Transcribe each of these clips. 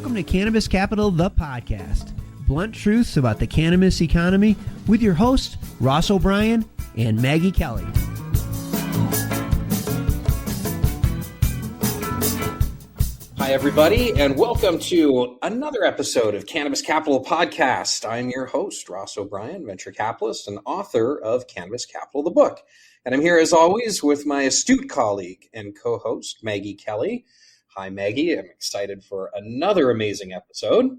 Welcome to Cannabis Capital, the podcast. Blunt truths about the cannabis economy with your hosts, Ross O'Brien and Maggie Kelly. Hi, everybody, and welcome to another episode of Cannabis Capital Podcast. I'm your host, Ross O'Brien, venture capitalist and author of Cannabis Capital, the book. And I'm here, as always, with my astute colleague and co-host, Maggie Kelly. Hi, Maggie. I'm excited for another amazing episode.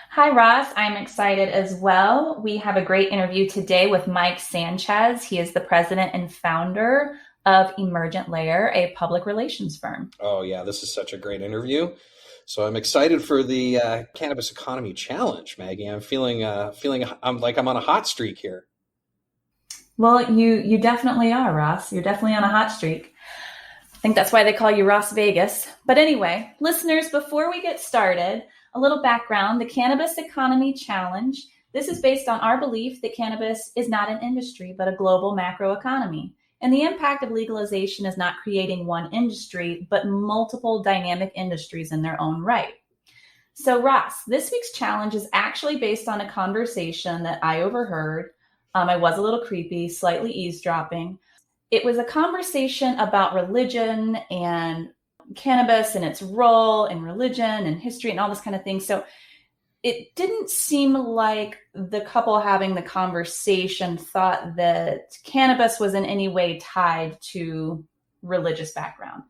Hi, Ross. I'm excited as well. We have a great interview today with Mike Sanchez. He is the president and founder of Emergent Layer, a public relations firm. Oh, yeah, this is such a great interview. So I'm excited for the Cannabis Economy Challenge, Maggie. I'm feeling I'm like I'm on a hot streak here. Well, you definitely are, Ross. You're definitely on a hot streak. I think that's why they call you Ross Vegas. But anyway, listeners, before we get started, a little background. The Cannabis Economy Challenge. This is based on our belief that cannabis is not an industry, but a global macroeconomy. And the impact of legalization is not creating one industry, but multiple dynamic industries in their own right. So Ross, this week's challenge is actually based on a conversation that I overheard. I was a little creepy, slightly eavesdropping. It was a conversation about religion and cannabis and its role in religion and history and all this kind of thing. So it didn't seem like the couple having the conversation thought that cannabis was in any way tied to religious background.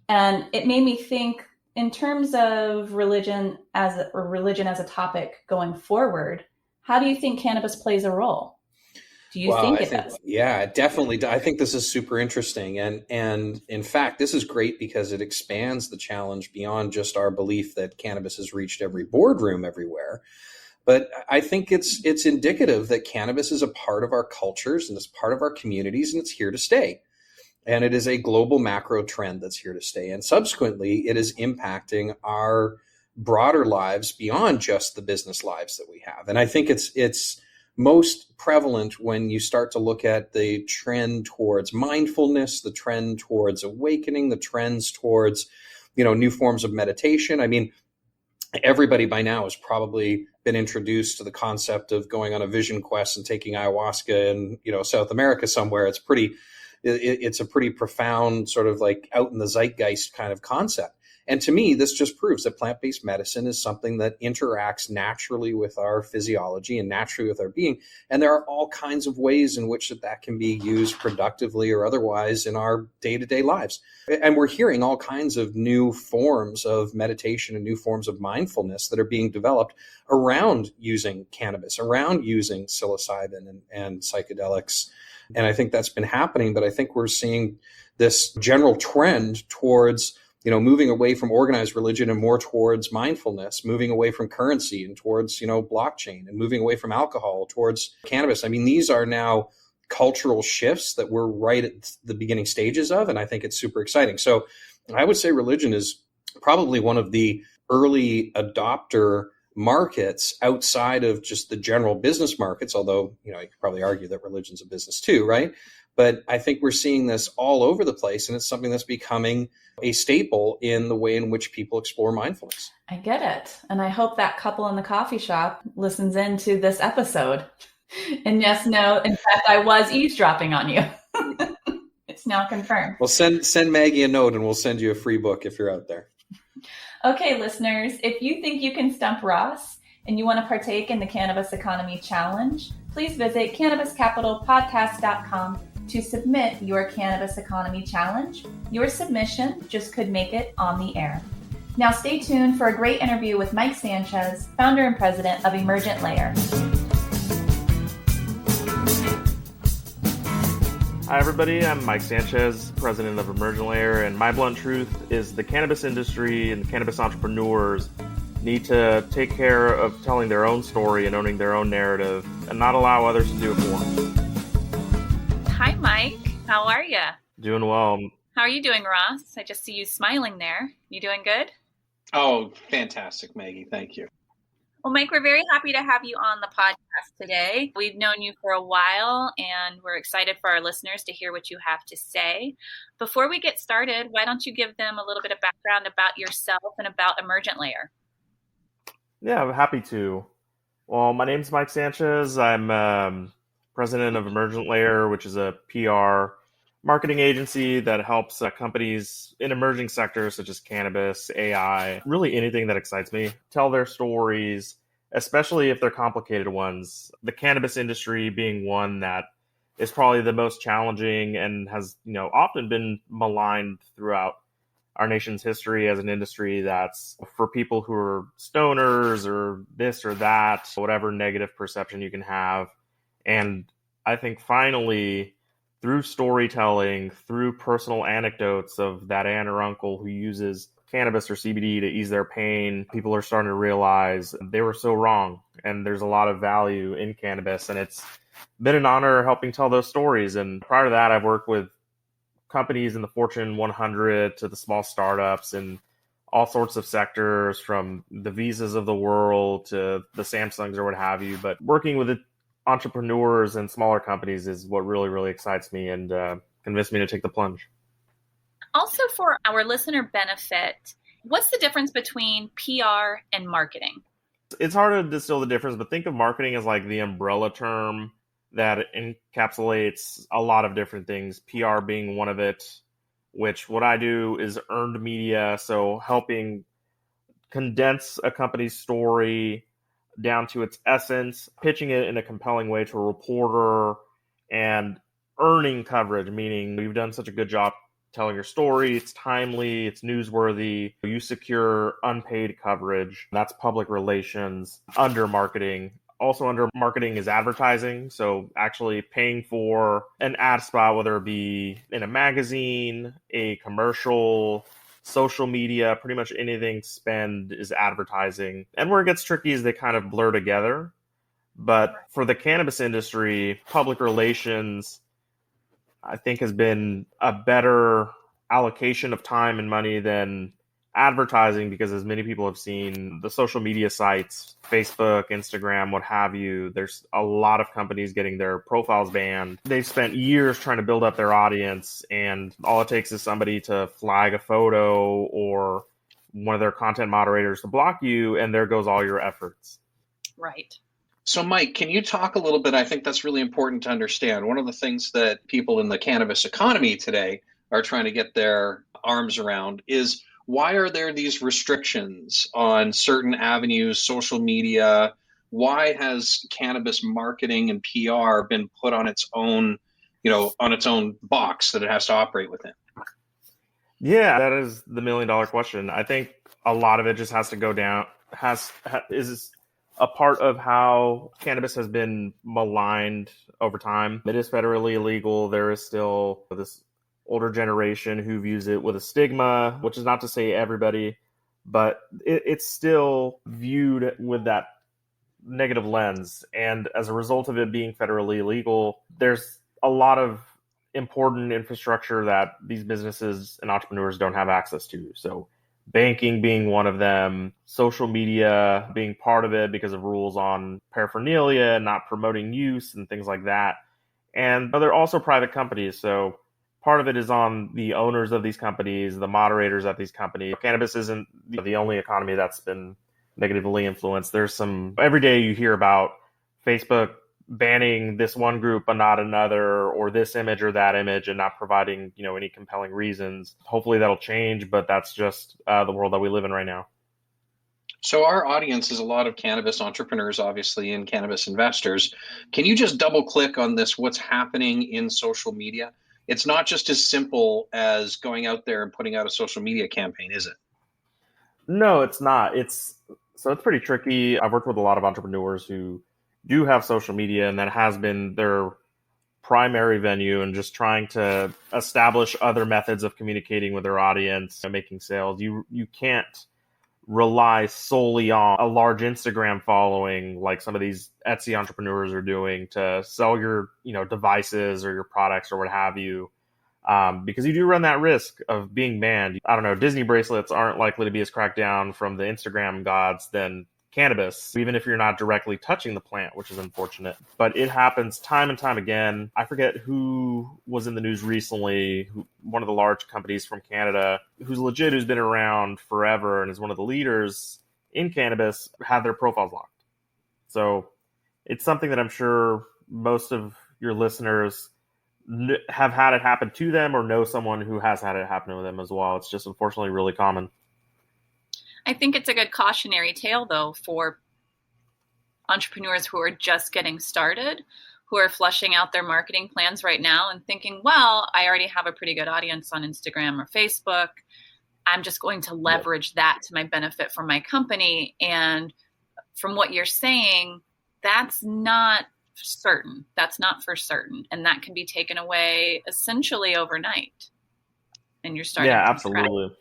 And it made me think in terms of religion as a topic going forward, how do you think cannabis plays a role? Do you think it does? Yeah, it definitely does. I think this is super interesting. And in fact, this is great because it expands the challenge beyond just our belief that cannabis has reached every boardroom everywhere. But I think it's indicative that cannabis is a part of our cultures and it's part of our communities and it's here to stay. And it is a global macro trend that's here to stay. And subsequently, it is impacting our broader lives beyond just the business lives that we have. And I think it's most prevalent when you start to look at the trend towards mindfulness, the trend towards awakening, the trends towards, new forms of meditation. I mean, everybody by now has probably been introduced to the concept of going on a vision quest and taking ayahuasca in, South America somewhere. It's a pretty profound sort of like out in the zeitgeist kind of concept. And to me, this just proves that plant-based medicine is something that interacts naturally with our physiology and naturally with our being. And there are all kinds of ways in which that can be used productively or otherwise in our day-to-day lives. And we're hearing all kinds of new forms of meditation and new forms of mindfulness that are being developed around using cannabis, around using psilocybin and psychedelics. And I think that's been happening, but I think we're seeing this general trend towards moving away from organized religion and more towards mindfulness, moving away from currency and towards, blockchain, and moving away from alcohol towards cannabis. I mean, these are now cultural shifts that we're right at the beginning stages of, and I think it's super exciting. So I would say religion is probably one of the early adopter markets outside of just the general business markets, although, you could probably argue that religion's a business too, right? But I think we're seeing this all over the place, and it's something that's becoming a staple in the way in which people explore mindfulness. I get it. And I hope that couple in the coffee shop listens into this episode. And yes, no, in fact, I was eavesdropping on you. It's now confirmed. Well, send Maggie a note and we'll send you a free book if you're out there. Okay, listeners, if you think you can stump Ross and you want to partake in the Cannabis Economy Challenge, please visit cannabiscapitalpodcast.com to submit your Cannabis Economy Challenge. Your submission just could make it on the air. Now stay tuned for a great interview with Mike Sanchez, founder and president of Emergent Layer. Hi everybody, I'm Mike Sanchez, president of Emergent Layer, and my blunt truth is the cannabis industry and cannabis entrepreneurs need to take care of telling their own story and owning their own narrative and not allow others to do it for them. Hi, Mike. How are you? Doing well. How are you doing, Ross? I just see you smiling there. You doing good? Oh, fantastic, Maggie. Thank you. Well, Mike, we're very happy to have you on the podcast today. We've known you for a while, and we're excited for our listeners to hear what you have to say. Before we get started, why don't you give them a little bit of background about yourself and about Emergent Layer? Yeah, I'm happy to. Well, my name's Mike Sanchez. I'm president of Emergent Layer, which is a PR marketing agency that helps companies in emerging sectors such as cannabis, AI, really anything that excites me, tell their stories, especially if they're complicated ones. The cannabis industry being one that is probably the most challenging and has, often been maligned throughout our nation's history as an industry that's for people who are stoners or this or that, whatever negative perception you can have. And I think finally, through storytelling, through personal anecdotes of that aunt or uncle who uses cannabis or CBD to ease their pain, people are starting to realize they were so wrong. And there's a lot of value in cannabis. And it's been an honor helping tell those stories. And prior to that, I've worked with companies in the Fortune 100 to the small startups and all sorts of sectors, from the Visas of the world to the Samsungs or what have you. But working with entrepreneurs and smaller companies is what really, really excites me and convinced me to take the plunge. Also, for our listener benefit, what's the difference between PR and marketing? It's hard to distill the difference, but think of marketing as like the umbrella term that encapsulates a lot of different things, PR being one of it, which what I do is earned media, so helping condense a company's story down to its essence, pitching it in a compelling way to a reporter, and earning coverage, meaning you've done such a good job telling your story, it's timely, it's newsworthy, you secure unpaid coverage. That's public relations. Under marketing, also under marketing is advertising. So actually paying for an ad spot, whether it be in a magazine, a commercial, social media, pretty much anything spend is advertising. And where it gets tricky is they kind of blur together. But for the cannabis industry, public relations, I think, has been a better allocation of time and money than advertising, because as many people have seen, the social media sites, Facebook, Instagram, what have you, there's a lot of companies getting their profiles banned. They've spent years trying to build up their audience, and all it takes is somebody to flag a photo or one of their content moderators to block you, and there goes all your efforts. Right. So, Mike, can you talk a little bit? I think that's really important to understand. One of the things that people in the cannabis economy today are trying to get their arms around is, why are there these restrictions on certain avenues, social media? Why has cannabis marketing and PR been put on its own, on its own box that it has to operate within? Yeah, that is the $1 million question. I think a lot of it just has to go down, is a part of how cannabis has been maligned over time. It is federally illegal. There is still this older generation who views it with a stigma, which is not to say everybody, but it's still viewed with that negative lens. And as a result of it being federally illegal, there's a lot of important infrastructure that these businesses and entrepreneurs don't have access to. So banking being one of them, social media being part of it because of rules on paraphernalia, not promoting use and things like that. And but they're also private companies, so part of it is on the owners of these companies, the moderators at these companies. Cannabis isn't the only economy that's been negatively influenced. There's some, every day you hear about Facebook banning this one group but not another, or this image or that image, and not providing, any compelling reasons. Hopefully that'll change, but that's just the world that we live in right now. So our audience is a lot of cannabis entrepreneurs, obviously, and cannabis investors. Can you just double click on this, what's happening in social media? It's not just as simple as going out there and putting out a social media campaign, is it? No, it's not. It's pretty tricky. I've worked with a lot of entrepreneurs who do have social media, and that has been their primary venue, and just trying to establish other methods of communicating with their audience and making sales. You can't rely solely on a large Instagram following like some of these Etsy entrepreneurs are doing to sell your devices or your products or what have you, because you do run that risk of being banned. I don't know, Disney bracelets aren't likely to be as cracked down from the Instagram gods than cannabis, even if you're not directly touching the plant, which is unfortunate. But it happens time and time again. I forget who was in the news recently, one of the large companies from Canada, who's legit, who's been around forever and is one of the leaders in cannabis have their profiles locked. So it's something that I'm sure most of your listeners have had it happen to them or know someone who has had it happen to them as well. It's just unfortunately really common. I think it's a good cautionary tale, though, for entrepreneurs who are just getting started, who are fleshing out their marketing plans right now and thinking, well, I already have a pretty good audience on Instagram or Facebook. I'm just going to leverage that to my benefit for my company. And from what you're saying, that's not certain. That's not for certain. And that can be taken away essentially overnight. And you're starting Yeah, from absolutely. scratch.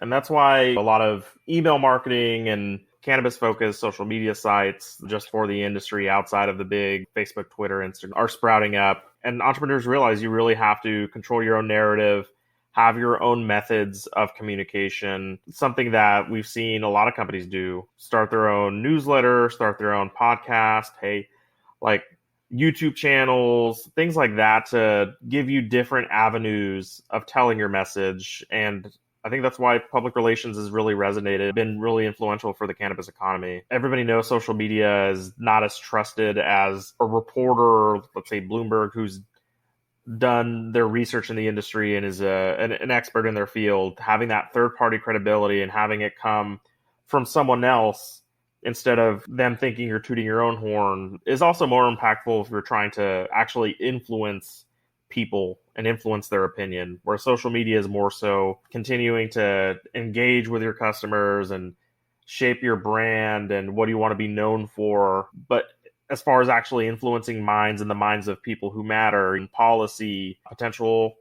And that's why a lot of email marketing and cannabis-focused social media sites just for the industry outside of the big Facebook, Twitter, Instagram are sprouting up. And entrepreneurs realize you really have to control your own narrative, have your own methods of communication, something that we've seen a lot of companies do. Start their own newsletter, start their own podcast, like YouTube channels, things like that to give you different avenues of telling your message. And I think that's why public relations has really resonated, been really influential for the cannabis economy. Everybody knows social media is not as trusted as a reporter, let's say Bloomberg, who's done their research in the industry and is an expert in their field. Having that third-party credibility and having it come from someone else instead of them thinking you're tooting your own horn is also more impactful if you're trying to actually influence people and influence their opinion, where social media is more so continuing to engage with your customers and shape your brand and what do you want to be known for. But as far as actually influencing minds and the minds of people who matter in policy, potential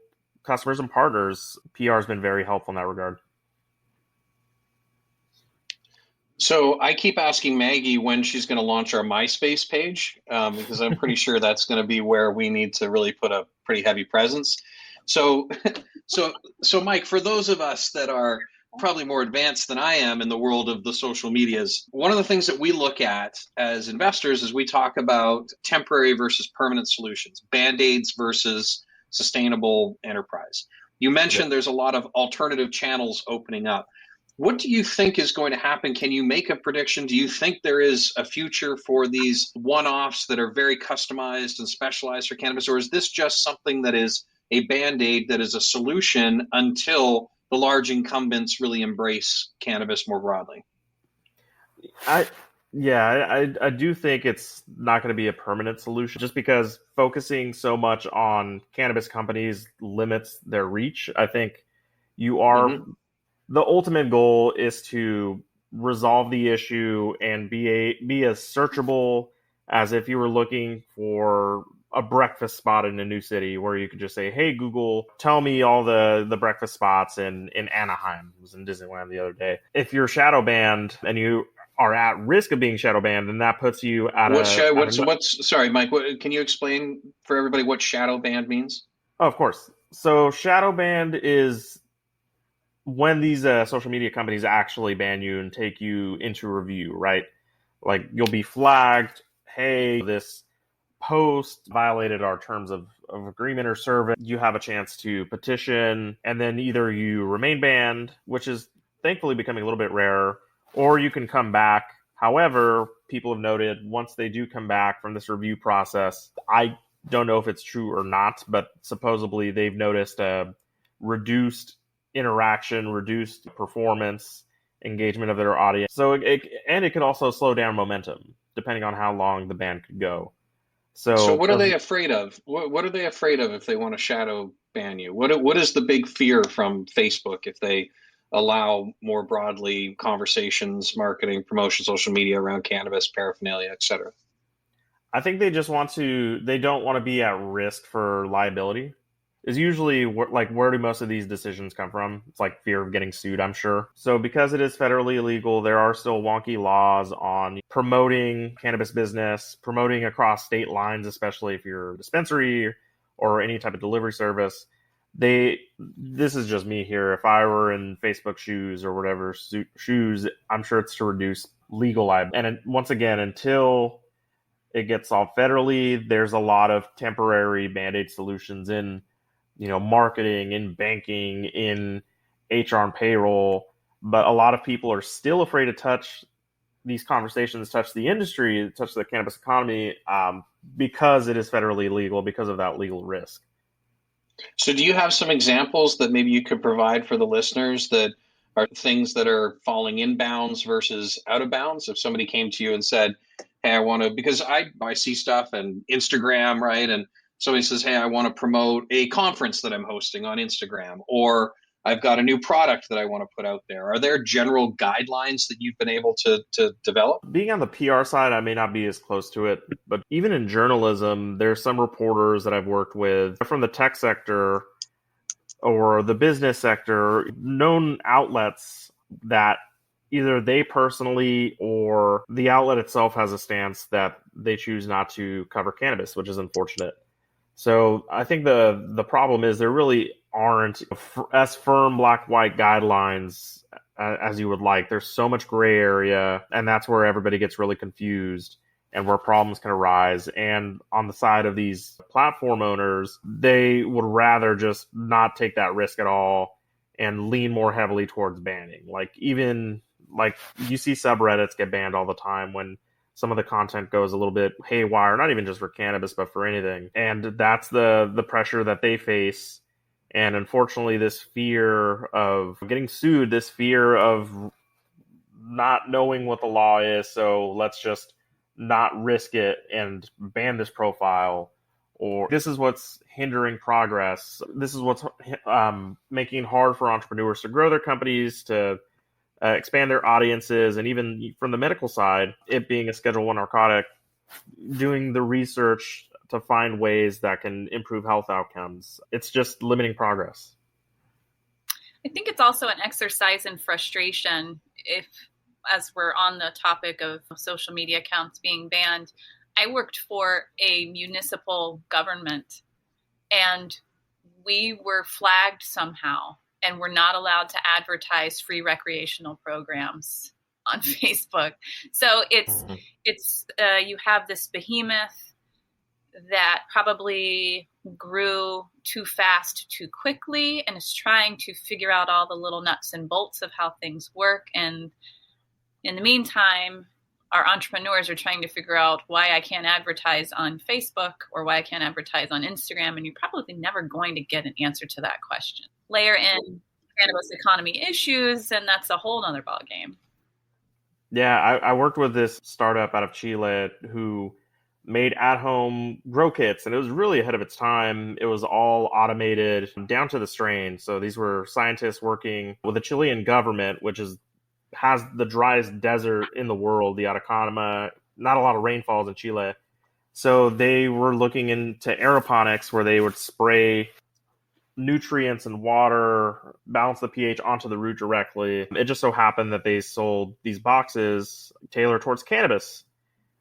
customers and partners, PR has been very helpful in that regard. So I keep asking Maggie when she's going to launch our MySpace page, because I'm pretty sure that's going to be where we need to really put a pretty heavy presence. So Mike, for those of us that are probably more advanced than I am in the world of the social medias, one of the things that we look at as investors is we talk about temporary versus permanent solutions, band-aids versus sustainable enterprise. You mentioned There's a lot of alternative channels opening up. What do you think is going to happen? Can you make a prediction? Do you think there is a future for these one-offs that are very customized and specialized for cannabis, or is this just something that is a band-aid that is a solution until the large incumbents really embrace cannabis more broadly? I do think it's not going to be a permanent solution just because focusing so much on cannabis companies limits their reach. I think the ultimate goal is to resolve the issue and be as searchable as if you were looking for a breakfast spot in a new city, where you could just say, hey, Google, tell me all the breakfast spots in Anaheim. I was in Disneyland the other day. If you're shadow banned and you are at risk of being shadow banned, then that puts you at sorry, Mike, can you explain for everybody what shadow banned means? Oh, of course. So shadow banned is when these social media companies actually ban you and take you into review, right? Like you'll be flagged, hey, this post violated our terms of agreement or service. You have a chance to petition, and then either you remain banned, which is thankfully becoming a little bit rarer, or you can come back. However, people have noted once they do come back from this review process, I don't know if it's true or not, but supposedly they've noticed a reduced interaction, reduced performance, engagement of their audience. So it could also slow down momentum depending on how long the ban could go. So what are they afraid of? What are they afraid of if they want to shadow ban you? What is the big fear from Facebook if they allow more broadly conversations, marketing, promotion, social media around cannabis, paraphernalia, et cetera? I think they don't want to be at risk for liability. Is usually where do most of these decisions come from? It's like fear of getting sued, I'm sure. So because it is federally illegal, there are still wonky laws on promoting cannabis business, promoting across state lines, especially if you're a dispensary or any type of delivery service. This is just me here. If I were in Facebook shoes or whatever shoes, I'm sure it's to reduce legal liability. And once again, until it gets solved federally, there's a lot of temporary band-aid solutions in marketing, in banking, in HR and payroll But a lot of people are still afraid to touch these conversations, touch the industry, touch the cannabis economy, because it is federally illegal, because of that legal risk. So do you have some examples that maybe you could provide for the listeners that are things that are falling in bounds versus out of bounds? If somebody came to you and said, hey, I want to, because I see stuff and Instagram, right? And somebody says, hey, I want to promote a conference that I'm hosting on Instagram, or I've got a new product that I want to put out there. Are there general guidelines that you've been able to develop? Being on the PR side, I may not be as close to it, but even in journalism, there's some reporters that I've worked with from the tech sector or the business sector, known outlets that either they personally or the outlet itself has a stance that they choose not to cover cannabis, which is unfortunate. So I think the problem is there really aren't as firm black-white guidelines as you would like. There's so much gray area, and that's where everybody gets really confused and where problems can arise. And on the side of these platform owners, they would rather just not take that risk at all and lean more heavily towards banning. Like even like you see subreddits get banned all the time when some of the content goes a little bit haywire, not even just for cannabis, but for anything. And that's the pressure that they face. And unfortunately, this fear of getting sued, this fear of not knowing what the law is, so let's just not risk it and ban this profile. Or this is what's hindering progress. This is what's making it hard for entrepreneurs to grow their companies, to expand their audiences, and even from the medical side, it being a Schedule I narcotic, doing the research to find ways that can improve health outcomes. It's just limiting progress. I think it's also an exercise in frustration. If, as we're on the topic of social media accounts being banned, I worked for a municipal government and we were flagged somehow and we're not allowed to advertise free recreational programs on Facebook. So it's you have this behemoth that probably grew too fast, too quickly, and is trying to figure out all the little nuts and bolts of how things work. And in the meantime, our entrepreneurs are trying to figure out why I can't advertise on Facebook or why I can't advertise on Instagram. And you're probably never going to get an answer to that question. Layer in cannabis economy issues, and that's a whole nother ballgame. Yeah, I worked with this startup out of Chile who made at-home grow kits, and it was really ahead of its time. It was all automated down to the strain. So these were scientists working with the Chilean government, which has the driest desert in the world, the Atacama, not a lot of rainfalls in Chile. So they were looking into aeroponics, where they would spray nutrients and water, balance the pH onto the root directly. It just so happened that they sold these boxes tailored towards cannabis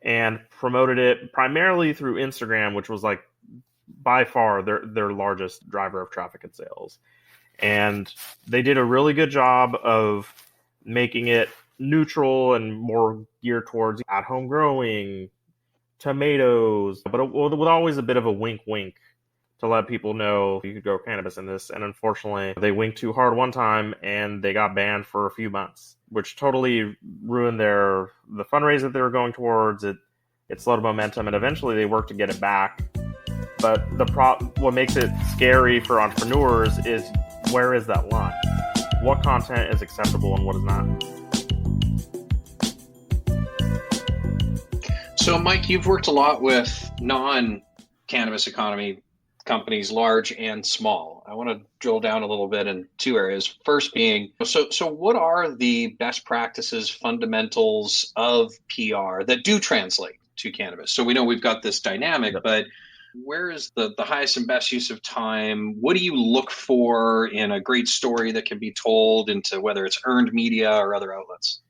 and promoted it primarily through Instagram, which was like by far their largest driver of traffic and sales. And they did a really good job of making it neutral and more geared towards at-home growing, tomatoes, but with always a bit of a wink to let people know you could grow cannabis in this. And unfortunately, they winked too hard one time and they got banned for a few months, which totally ruined the fundraise that they were going towards. It slowed momentum, and eventually they worked to get it back. But what makes it scary for entrepreneurs is, where is that line? What content is acceptable and what is not? So, Mike, you've worked a lot with non-cannabis economy companies, large and small. I want to drill down a little bit in two areas. First being, so what are the best practices, fundamentals of PR that do translate to cannabis? So we know we've got this dynamic, but where is the highest and best use of time? What do you look for in a great story that can be told into whether it's earned media or other outlets?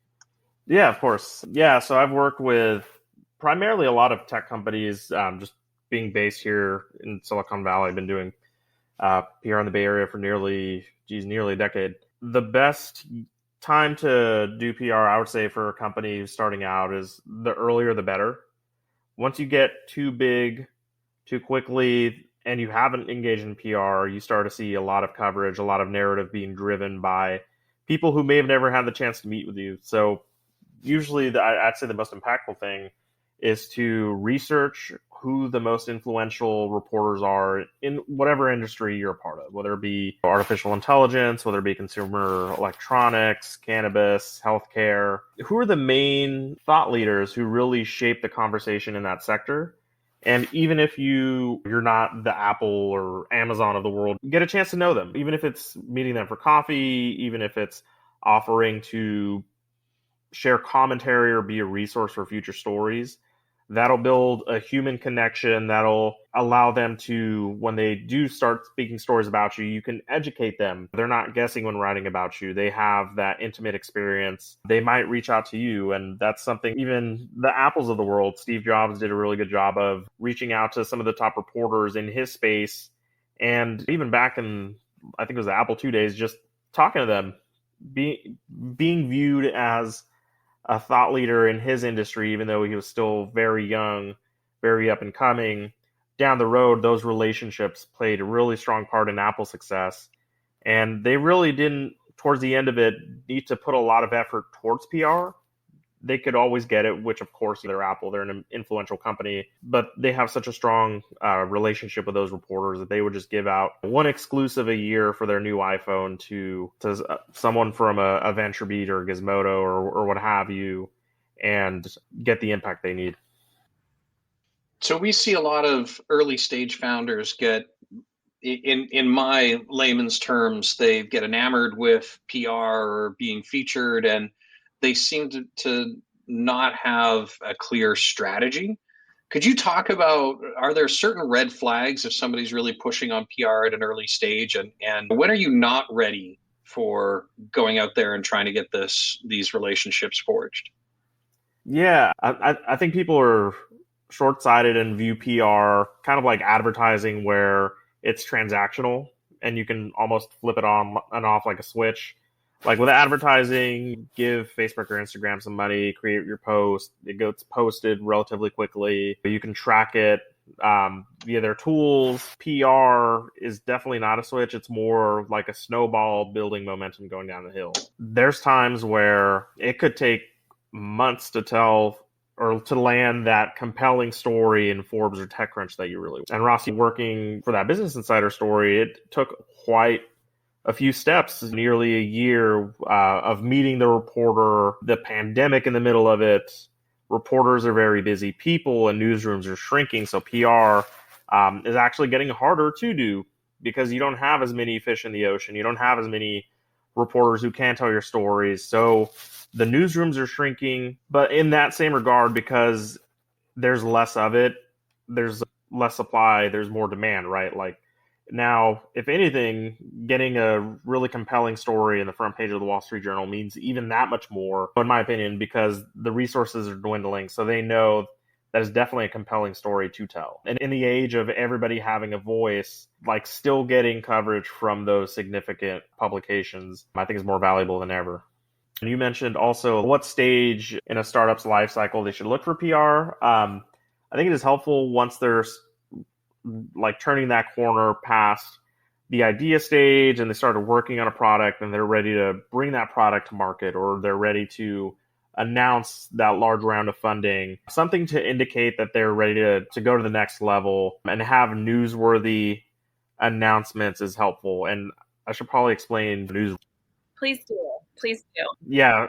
Yeah, of course. Yeah, so I've worked with primarily a lot of tech companies, just being based here in Silicon Valley. I've been doing PR in the Bay Area for nearly a decade. The best time to do PR, I would say, for a company starting out is the earlier the better. Once you get too big too quickly and you haven't engaged in PR, you start to see a lot of coverage, a lot of narrative being driven by people who may have never had the chance to meet with you. So usually I'd say the most impactful thing is to research who the most influential reporters are in whatever industry you're a part of, whether it be artificial intelligence, whether it be consumer electronics, cannabis, healthcare. Who are the main thought leaders who really shape the conversation in that sector? And even if you're not the Apple or Amazon of the world, get a chance to know them. Even if it's meeting them for coffee, even if it's offering to share commentary or be a resource for future stories, that'll build a human connection that'll allow them to, when they do start speaking stories about you, you can educate them. They're not guessing when writing about you. They have that intimate experience. They might reach out to you. And that's something even the Apples of the world, Steve Jobs did a really good job of reaching out to some of the top reporters in his space. And even back in, I think it was the Apple II days, just talking to them, being viewed as a thought leader in his industry, even though he was still very young, very up and coming. Down the road, those relationships played a really strong part in Apple's success. And they really didn't, towards the end of it, need to put a lot of effort towards PR. They could always get it, which of course they're Apple, they're an influential company, but they have such a strong relationship with those reporters that they would just give out one exclusive a year for their new iPhone to someone from a VentureBeat or Gizmodo or what have you, and get the impact they need. So we see a lot of early stage founders get, in my layman's terms, they get enamored with PR or being featured, and they seem to not have a clear strategy. Could you talk about, are there certain red flags if somebody's really pushing on PR at an early stage? And when are you not ready for going out there and trying to get these relationships forged? Yeah, I think people are short-sighted and view PR kind of like advertising, where it's transactional and you can almost flip it on and off like a switch. Like with advertising, give Facebook or Instagram some money, create your post. It gets posted relatively quickly. You can track it via their tools. PR is definitely not a switch. It's more like a snowball building momentum going down the hill. There's times where it could take months to tell or to land that compelling story in Forbes or TechCrunch that you really want. And Rossi, working for that Business Insider story, it took quite a few steps, nearly a year of meeting the reporter, the pandemic in the middle of it. Reporters are very busy people and newsrooms are shrinking. So PR is actually getting harder to do because you don't have as many fish in the ocean. You don't have as many reporters who can tell your stories. So the newsrooms are shrinking. But in that same regard, because there's less of it, there's less supply, there's more demand, right? Like, now, if anything, getting a really compelling story in the front page of the Wall Street Journal means even that much more, in my opinion, because the resources are dwindling. So they know that is definitely a compelling story to tell. And in the age of everybody having a voice, like still getting coverage from those significant publications, I think is more valuable than ever. And you mentioned also what stage in a startup's life cycle they should look for PR. I think it is helpful once there's like turning that corner past the idea stage and they started working on a product and they're ready to bring that product to market, or they're ready to announce that large round of funding, something to indicate that they're ready to go to the next level and have newsworthy announcements is helpful. And I should probably explain news. Please do. Yeah.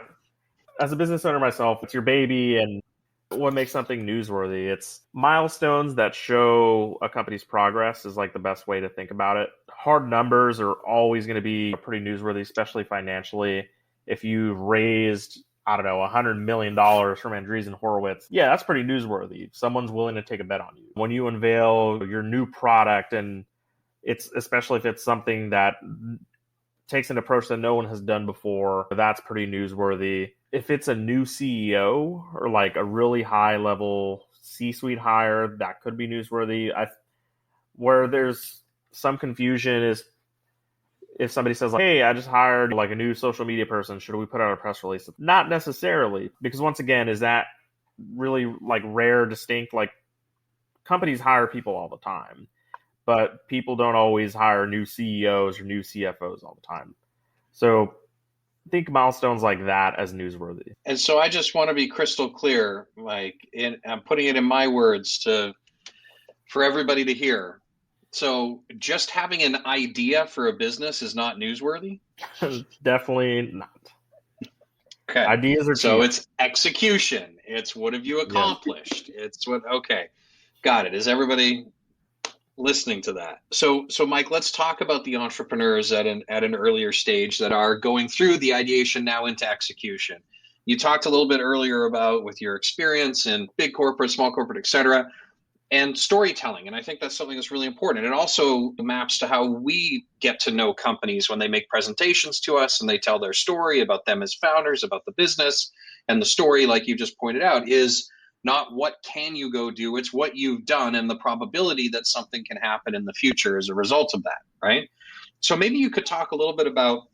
As a business owner myself, it's your baby, and what makes something newsworthy? It's milestones that show a company's progress is like the best way to think about it. Hard numbers are always going to be pretty newsworthy, especially financially. If you've raised, I don't know, $100 million from Andreessen Horowitz, yeah, that's pretty newsworthy. Someone's willing to take a bet on you. When you unveil your new product, and it's especially if it's something that takes an approach that no one has done before, that's pretty newsworthy. If it's a new CEO or like a really high level C-suite hire, that could be newsworthy. Where there's some confusion is if somebody says, like, hey, I just hired like a new social media person, should we put out a press release? Not necessarily, because once again, is that really like rare, distinct? Like, companies hire people all the time, but people don't always hire new CEOs or new CFOs all the time. So think milestones like that as newsworthy. And so I just want to be crystal clear, Mike, I'm putting it in my words for everybody to hear. So just having an idea for a business is not newsworthy? Definitely not. Okay. Ideas are so cheap. It's execution. It's what have you accomplished? Yeah. It's what, okay. Got it. Is everybody listening to that? So Mike, let's talk about the entrepreneurs at an earlier stage that are going through the ideation now into execution. You talked a little bit earlier about with your experience in big corporate, small corporate, et cetera, and storytelling. And I think that's something that's really important. It also maps to how we get to know companies when they make presentations to us and they tell their story about them as founders, about the business. And the story, like you just pointed out, is not what can you go do, it's what you've done and the probability that something can happen in the future as a result of that, right? So maybe you could talk a little bit about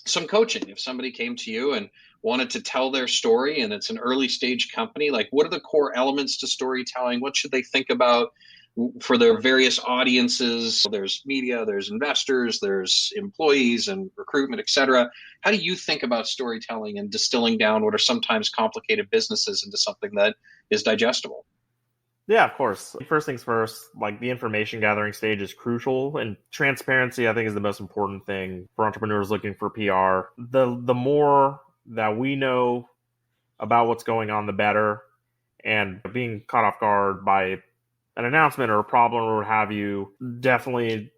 some coaching. If somebody came to you and wanted to tell their story and it's an early stage company, like what are the core elements to storytelling? What should they think about for their various audiences? There's media, there's investors, there's employees and recruitment, et cetera. How do you think about storytelling and distilling down what are sometimes complicated businesses into something that is digestible? Yeah, of course. First things first, like the information gathering stage is crucial, and transparency, I think, is the most important thing for entrepreneurs looking for PR. The more that we know about what's going on, the better. And being caught off guard by an announcement or a problem or what have you definitely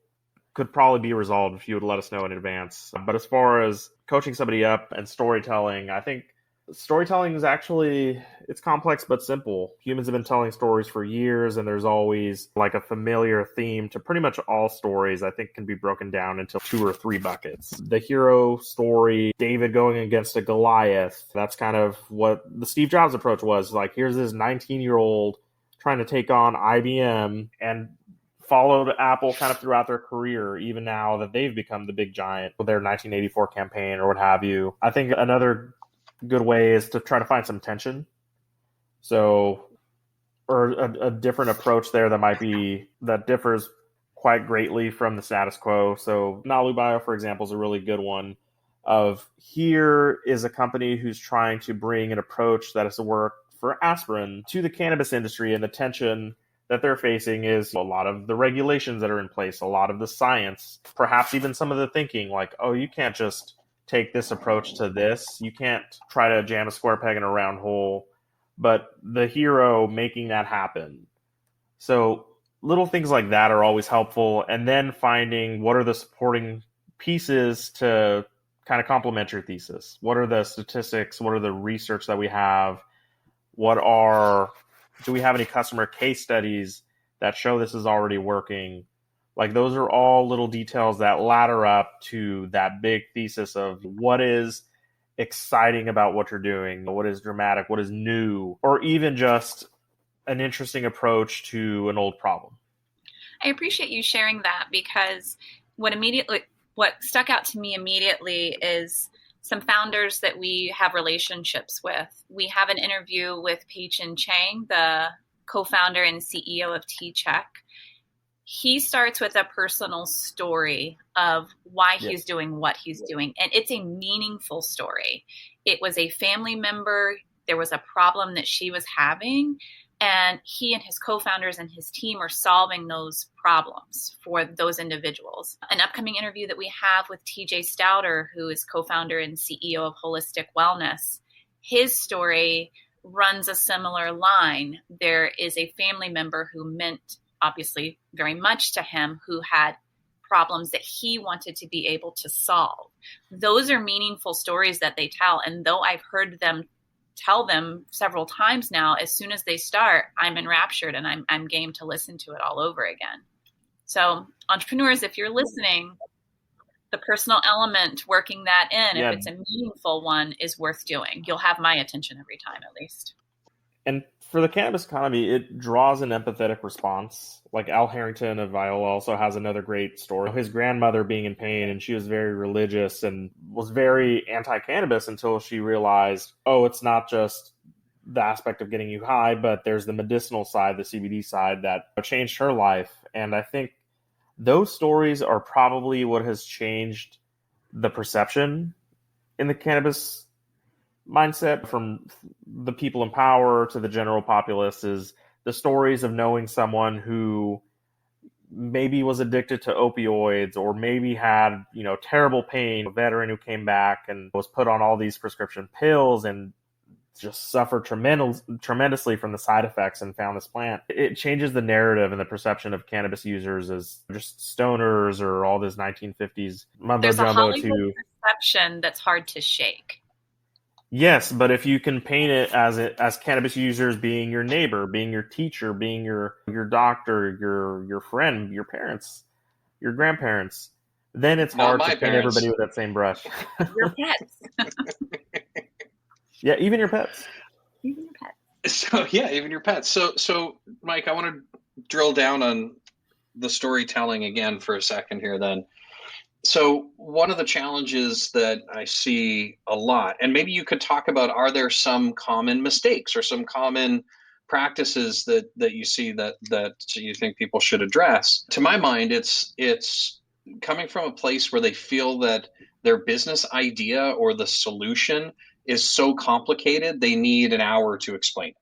could probably be resolved if you would let us know in advance. But as far as coaching somebody up and storytelling, I think storytelling is actually, it's complex but simple. Humans have been telling stories for years, and there's always like a familiar theme to pretty much all stories. I think can be broken down into 2 or 3 buckets. The hero story, David going against a Goliath, that's kind of what the Steve Jobs approach was. Like, here's this 19-year-old trying to take on IBM and followed Apple kind of throughout their career, even now that they've become the big giant with their 1984 campaign or what have you. I think another good way is to try to find some tension. So, or a different approach there that differs quite greatly from the status quo. So Nalu Bio, for example, is a really good one of here is a company who's trying to bring an approach that has worked for aspirin to the cannabis industry, and the tension that they're facing is a lot of the regulations that are in place, a lot of the science, perhaps even some of the thinking like, oh, you can't just take this approach to this. You can't try to jam a square peg in a round hole, but the hero making that happen. So little things like that are always helpful. And then finding what are the supporting pieces to kind of complement your thesis. What are the statistics? What are the research that we have? Do we have any customer case studies that show this is already working? Like, those are all little details that ladder up to that big thesis of what is exciting about what you're doing, what is dramatic, what is new, or even just an interesting approach to an old problem. I appreciate you sharing that, because what stuck out to me immediately is some founders that we have relationships with. We have an interview with Pei-Chin Chang, the co-founder and CEO of T-Check. He starts with a personal story of why he's doing what he's doing. And it's a meaningful story. It was a family member. There was a problem that she was having. And he and his co-founders and his team are solving those problems for those individuals. An upcoming interview that we have with TJ Stouter, who is co-founder and CEO of Holistic Wellness. His story runs a similar line. There is a family member who meant obviously very much to him, who had problems that he wanted to be able to solve. Those are meaningful stories that they tell. And though I've heard them tell them several times now, as soon as they start, I'm enraptured and I'm game to listen to it all over again. So entrepreneurs, if you're listening, the personal element, working that in, if it's a meaningful one, is worth doing. You'll have my attention every time, at least. And for the cannabis economy, it draws an empathetic response. Like Al Harrington of Viola also has another great story. His grandmother being in pain, and she was very religious and was very anti-cannabis until she realized, oh, it's not just the aspect of getting you high, but there's the medicinal side, the CBD side that changed her life. And I think those stories are probably what has changed the perception in the cannabis mindset, from the people in power to the general populace, is the stories of knowing someone who maybe was addicted to opioids, or maybe had, terrible pain, a veteran who came back and was put on all these prescription pills and just suffered tremendously from the side effects and found this plant. It changes the narrative and the perception of cannabis users as just stoners or all this 1950s mumbo There's a jumbo Hollywood perception that's hard to shake. Yes, but if you can paint it as cannabis users being your neighbor, being your teacher, being your doctor, your friend, your parents, your grandparents, then it's hard to paint everybody with that same brush. Your pets. Yeah, even your pets. Even your pets. So yeah, even your pets. So Mike, I want to drill down on the storytelling again for a second here then. So one of the challenges that I see a lot, and maybe you could talk about, are there some common mistakes or some common practices that you see that you think people should address? To my mind, it's coming from a place where they feel that their business idea or the solution is so complicated they need an hour to explain it,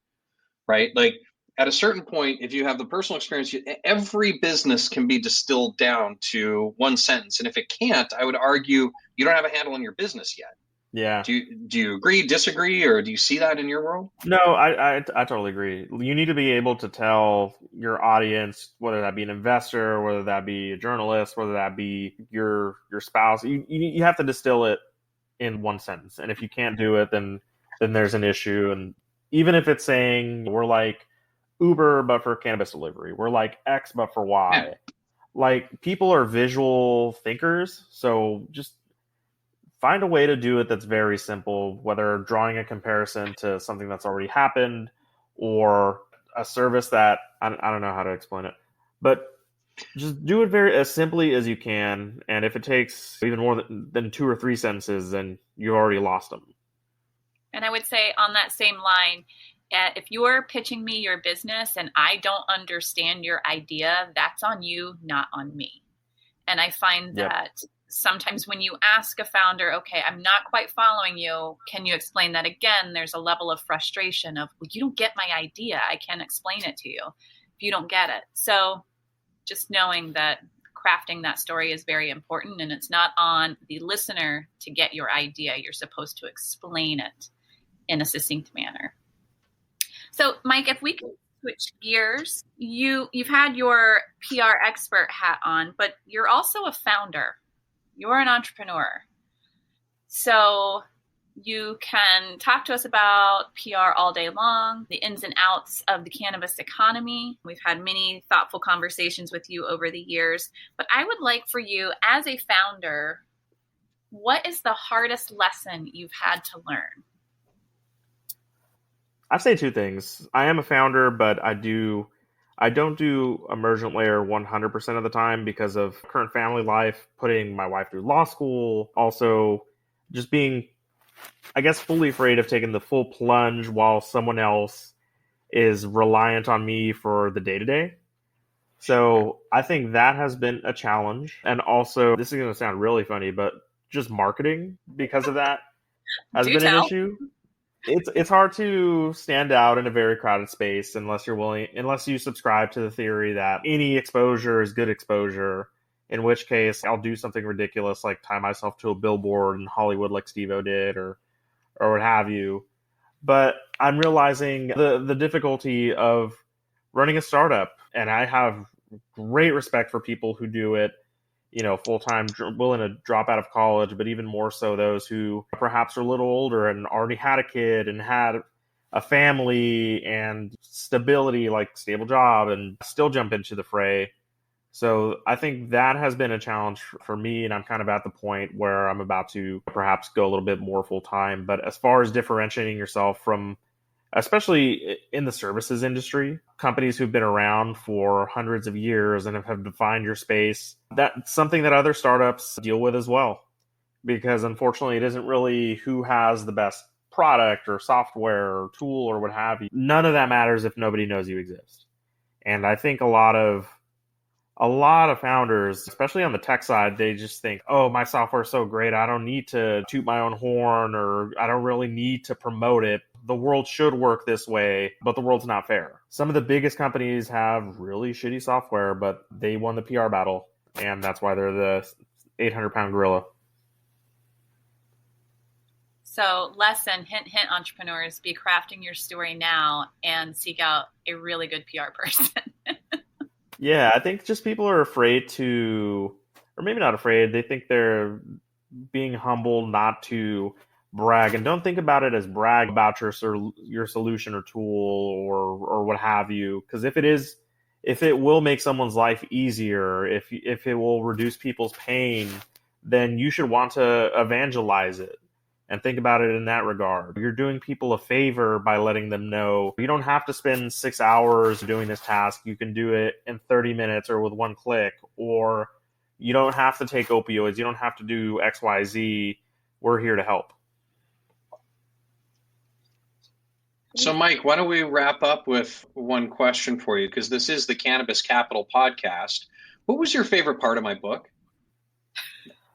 right? Like, at a certain point, if you have the personal experience, every business can be distilled down to one sentence. And if it can't, I would argue you don't have a handle on your business yet. Yeah. Do you agree, disagree, or do you see that in your world? No, I totally agree. You need to be able to tell your audience, whether that be an investor, whether that be a journalist, whether that be your spouse, you have to distill it in one sentence. And if you can't do it, then there's an issue. And even if it's saying we're like Uber, but for cannabis delivery, we're like X, but for Y. Yeah. Like, people are visual thinkers, so just find a way to do it that's very simple, whether drawing a comparison to something that's already happened or a service that I don't know how to explain it, but just do it very as simply as you can. And if it takes even more than 2 or 3 sentences, then you already lost them. And I would say on that same line, if you're pitching me your business and I don't understand your idea, that's on you, not on me. And I find that sometimes when you ask a founder, okay, I'm not quite following you, can you explain that again? There's a level of frustration of, well, you don't get my idea. I can't explain it to you if you don't get it. So just knowing that crafting that story is very important, and it's not on the listener to get your idea. You're supposed to explain it in a succinct manner. So, Mike, if we can switch gears, you've had your PR expert hat on, but you're also a founder. You're an entrepreneur. So you can talk to us about PR all day long, the ins and outs of the cannabis economy. We've had many thoughtful conversations with you over the years, but I would like for you, as a founder, what is the hardest lesson you've had to learn? I'd say 2 things. I am a founder, but I don't do Emergent Layer 100% of the time because of current family life, putting my wife through law school, also just being, I guess, fully afraid of taking the full plunge while someone else is reliant on me for the day-to-day. So I think that has been a challenge. And also, this is going to sound really funny, but just marketing because of that has been an issue. It's hard to stand out in a very crowded space unless you subscribe to the theory that any exposure is good exposure, in which case I'll do something ridiculous like tie myself to a billboard in Hollywood like Steve-O did or what have you. But I'm realizing the difficulty of running a startup, and I have great respect for people who do it, full-time, willing to drop out of college, but even more so those who perhaps are a little older and already had a kid and had a family and stability, like stable job, and still jump into the fray. So I think that has been a challenge for me, and I'm kind of at the point where I'm about to perhaps go a little bit more full-time. But as far as differentiating yourself from, especially in the services industry, companies who've been around for hundreds of years and have defined your space, that's something that other startups deal with as well. Because unfortunately, it isn't really who has the best product or software or tool or what have you. None of that matters if nobody knows you exist. And I think a lot of a lot of founders, especially on the tech side, they just think, oh, my software is so great, I don't need to toot my own horn, or I don't really need to promote it. The world should work this way, but the world's not fair. Some of the biggest companies have really shitty software, but they won the PR battle, and that's why they're the 800-pound gorilla. So lesson, hint, hint, entrepreneurs, be crafting your story now and seek out a really good PR person. Yeah, I think just people are afraid to, or maybe not afraid, they think they're being humble not to brag, and don't think about it as brag about your solution or tool or what have you. Because if it will make someone's life easier, if it will reduce people's pain, then you should want to evangelize it and think about it in that regard. You're doing people a favor by letting them know you don't have to spend 6 hours doing this task. You can do it in 30 minutes or with one click, or you don't have to take opioids. You don't have to do X, Y, Z. We're here to help. So, Mike, why don't we wrap up with one question for you? Because this is the Cannabis Capital podcast. What was your favorite part of my book?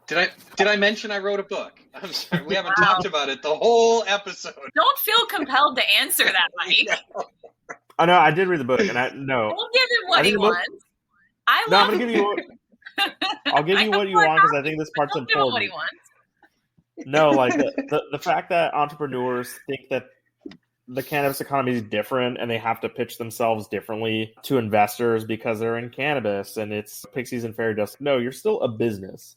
Did I mention I wrote a book? I'm sorry, we haven't talked about it the whole episode. Don't feel compelled to answer that, Mike. I know I did read the book, and no. We'll give him what he wants. I'm gonna give you. I'll give you what you want, because I think this part's important. Give him what he wants. No, like the fact that entrepreneurs think that the cannabis economy is different and they have to pitch themselves differently to investors because they're in cannabis and it's pixies and fairy dust. No, you're still a business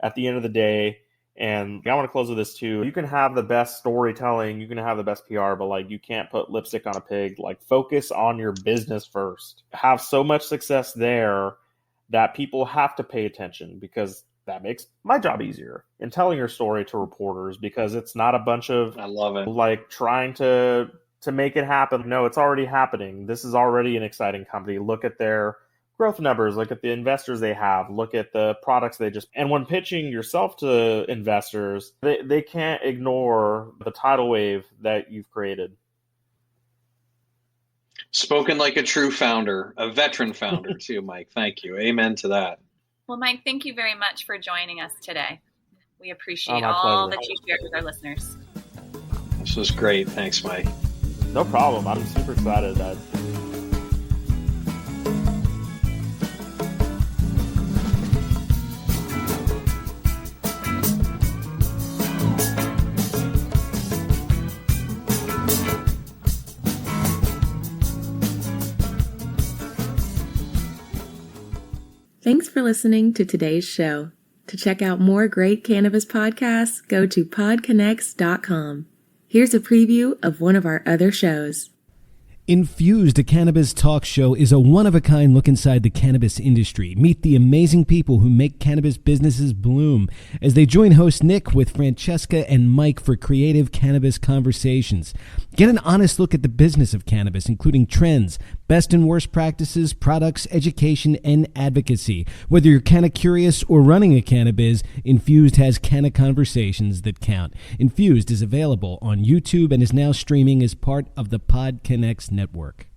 at the end of the day. And I want to close with this too. You can have the best storytelling, you can have the best PR, but like you can't put lipstick on a pig. Like, focus on your business first. Have so much success there that people have to pay attention, because that makes my job easier in telling your story to reporters, because it's not a bunch of, I love it, like trying to make it happen. No, it's already happening. This is already an exciting company. Look at their growth numbers, look at the investors they have, look at the products and when pitching yourself to investors, they can't ignore the tidal wave that you've created. Spoken like a true founder, a veteran founder too, Mike. Thank you. Amen to that. Well, Mike, thank you very much for joining us today. We appreciate all that you shared with our listeners. This was great. Thanks, Mike. No problem. I'm super excited. Thanks for listening to today's show. To check out more great cannabis podcasts, go to podconnects.com. Here's a preview of one of our other shows. Infused, a cannabis talk show, is a one-of-a-kind look inside the cannabis industry. Meet the amazing people who make cannabis businesses bloom as they join host Nick with Francesca and Mike for creative cannabis conversations. Get an honest look at the business of cannabis, including trends, best and worst practices, products, education, and advocacy. Whether you're canna curious or running a cannabis, Infused has canna conversations that count. Infused is available on YouTube and is now streaming as part of the PodConnects network.